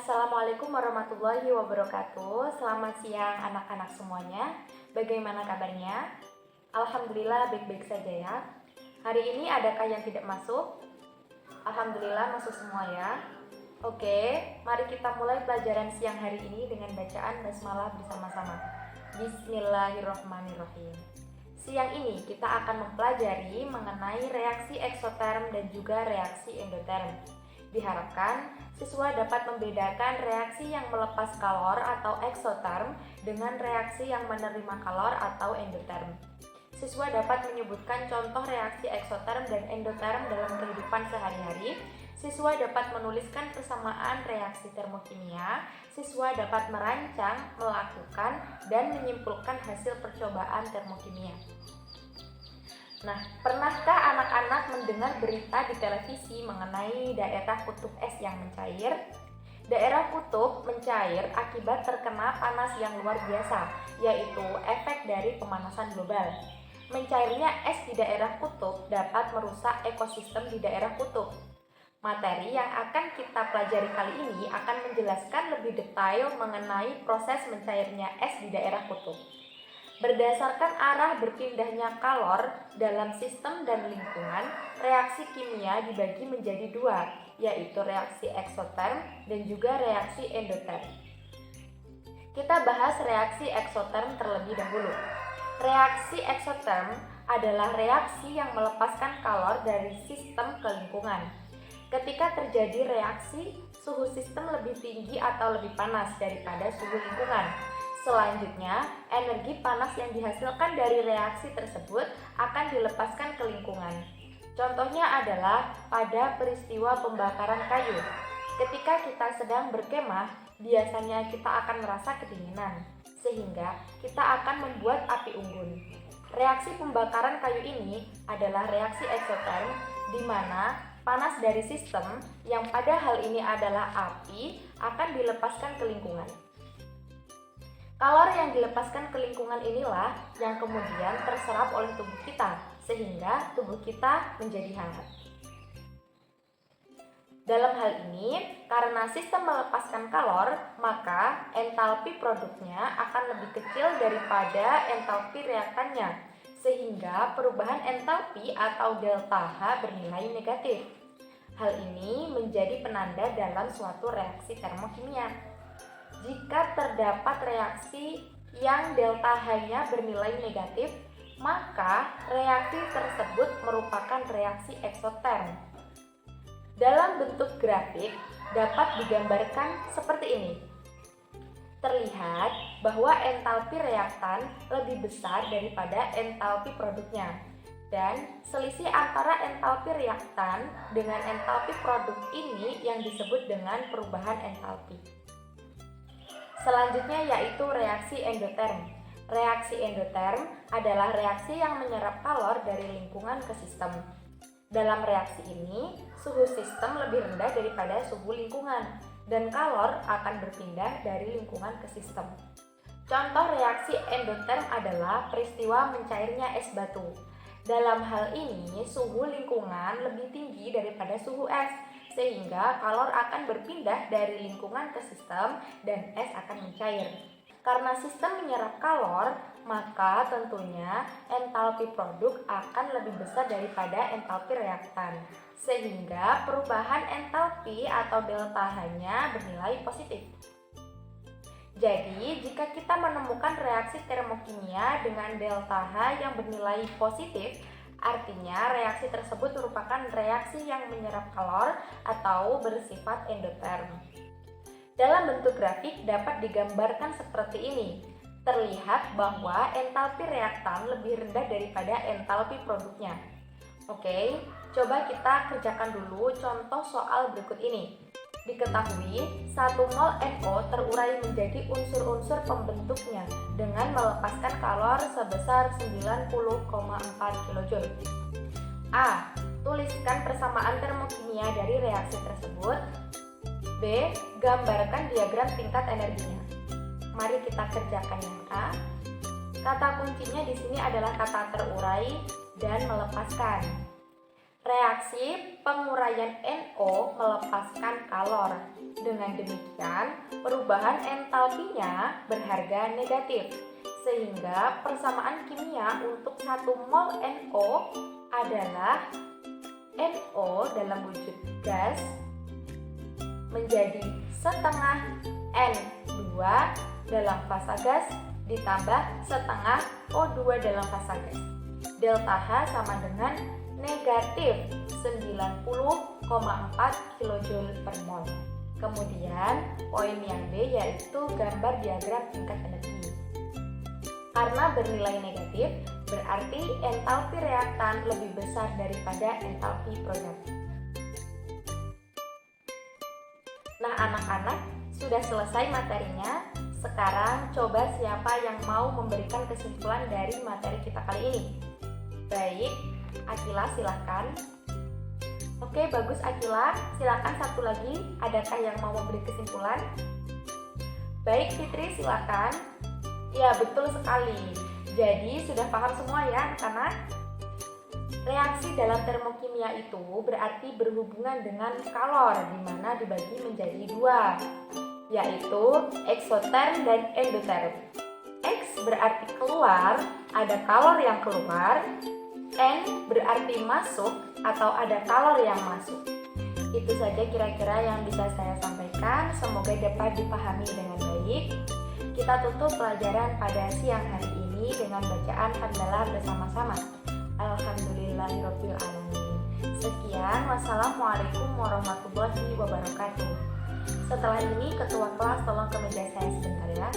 Assalamualaikum warahmatullahi wabarakatuh. Selamat siang anak-anak semuanya. Bagaimana kabarnya? Alhamdulillah baik-baik saja ya. Hari ini adakah yang tidak masuk? Alhamdulillah masuk semua ya. Oke, mari kita mulai pelajaran siang hari ini dengan bacaan basmalah bersama-sama. Bismillahirrahmanirrahim. Siang ini kita akan mempelajari mengenai reaksi eksoterm dan juga reaksi endoterm. Diharapkan siswa dapat membedakan reaksi yang melepas kalor atau eksoterm dengan reaksi yang menerima kalor atau endoterm. Siswa dapat menyebutkan contoh reaksi eksoterm dan endoterm dalam kehidupan sehari-hari. Siswa dapat menuliskan persamaan reaksi termokimia. Siswa dapat merancang, melakukan, dan menyimpulkan hasil percobaan termokimia. Nah, pernahkah anak-anak mendengar berita di televisi mengenai daerah kutub es yang mencair? Daerah kutub mencair akibat terkena panas yang luar biasa, yaitu efek dari pemanasan global. Mencairnya es di daerah kutub dapat merusak ekosistem di daerah kutub. Materi yang akan kita pelajari kali ini akan menjelaskan lebih detail mengenai proses mencairnya es di daerah kutub. Berdasarkan arah berpindahnya kalor dalam sistem dan lingkungan, reaksi kimia dibagi menjadi dua, yaitu reaksi eksoterm dan juga reaksi endoterm. Kita bahas reaksi eksoterm terlebih dahulu. Reaksi eksoterm adalah reaksi yang melepaskan kalor dari sistem ke lingkungan. Ketika terjadi reaksi, suhu sistem lebih tinggi atau lebih panas daripada suhu lingkungan. Selanjutnya, energi panas yang dihasilkan dari reaksi tersebut akan dilepaskan ke lingkungan. Contohnya adalah pada peristiwa pembakaran kayu. Ketika kita sedang berkemah, biasanya kita akan merasa kedinginan, sehingga kita akan membuat api unggun. Reaksi pembakaran kayu ini adalah reaksi eksoterm, di mana panas dari sistem, yang pada hal ini adalah api, akan dilepaskan ke lingkungan. Kalor yang dilepaskan ke lingkungan inilah yang kemudian terserap oleh tubuh kita, sehingga tubuh kita menjadi hangat. Dalam hal ini, karena sistem melepaskan kalor, maka entalpi produknya akan lebih kecil daripada entalpi reaktannya, sehingga perubahan entalpi atau delta H bernilai negatif. Hal ini menjadi penanda dalam suatu reaksi termokimia. Jika terdapat reaksi yang delta H-nya bernilai negatif, maka reaksi tersebut merupakan reaksi eksoterm. Dalam bentuk grafik dapat digambarkan seperti ini. Terlihat bahwa entalpi reaktan lebih besar daripada entalpi produknya. Dan selisih antara entalpi reaktan dengan entalpi produk ini yang disebut dengan perubahan entalpi. Selanjutnya yaitu reaksi endoterm. Reaksi endoterm adalah reaksi yang menyerap kalor dari lingkungan ke sistem. Dalam reaksi ini, suhu sistem lebih rendah daripada suhu lingkungan, dan kalor akan berpindah dari lingkungan ke sistem. Contoh reaksi endoterm adalah peristiwa mencairnya es batu. Dalam hal ini, suhu lingkungan lebih tinggi daripada suhu es, sehingga kalor akan berpindah dari lingkungan ke sistem dan es akan mencair. Karena sistem menyerap kalor, maka tentunya entalpi produk akan lebih besar daripada entalpi reaktan, sehingga perubahan entalpi atau delta H-nya bernilai positif. Jadi, jika kita menemukan reaksi termokimia dengan delta H yang bernilai positif, artinya reaksi tersebut merupakan reaksi yang menyerap kalor atau bersifat endoterm. Dalam bentuk grafik dapat digambarkan seperti ini. Terlihat bahwa entalpi reaktan lebih rendah daripada entalpi produknya. Oke, coba kita kerjakan dulu contoh soal berikut ini. Diketahui 1 mol NO terurai menjadi unsur-unsur pembentuknya dengan melepaskan kalor sebesar 90,4 kJ. A. Tuliskan persamaan termokimia dari reaksi tersebut. B. Gambarkan diagram tingkat energinya. Mari kita kerjakan yang A. Kata kuncinya di sini adalah kata terurai dan melepaskan. Reaksi penguraian NO melepaskan kalor. Dengan demikian, perubahan entalpinya berharga negatif, sehingga persamaan kimia untuk 1 mol NO adalah NO dalam wujud gas menjadi setengah N2 dalam fasa gas ditambah setengah O2 dalam fasa gas. Delta H sama dengan negatif 90,4 kJ per mol. Kemudian poin yang B yaitu gambar diagram tingkat energi. Karena bernilai negatif, berarti entalpi reaktan lebih besar daripada entalpi produk. Nah anak-anak, sudah selesai materinya. Sekarang coba siapa yang mau memberikan kesimpulan dari materi kita kali ini. Baik, Akila silahkan. Oke, bagus Akila, silahkan satu lagi. Adakah yang mau memberi kesimpulan? Baik Fitri, silahkan. Ya, betul sekali. Jadi sudah paham semua ya anak-anak? Reaksi dalam termokimia itu berarti berhubungan dengan kalor, di mana dibagi menjadi 2, yaitu eksoterm dan endoterm. X berarti keluar, ada kalor yang keluar. N berarti masuk atau ada kalor yang masuk. Itu saja kira-kira yang bisa saya sampaikan. Semoga dapat dipahami dengan baik. Kita tutup pelajaran pada siang hari ini dengan bacaan hamdalah bersama-sama. Alhamdulillahirobbilalamin. Sekian, wassalamualaikum warahmatullahi wabarakatuh. Setelah ini ketua kelas tolong ke meja saya sebentar ya.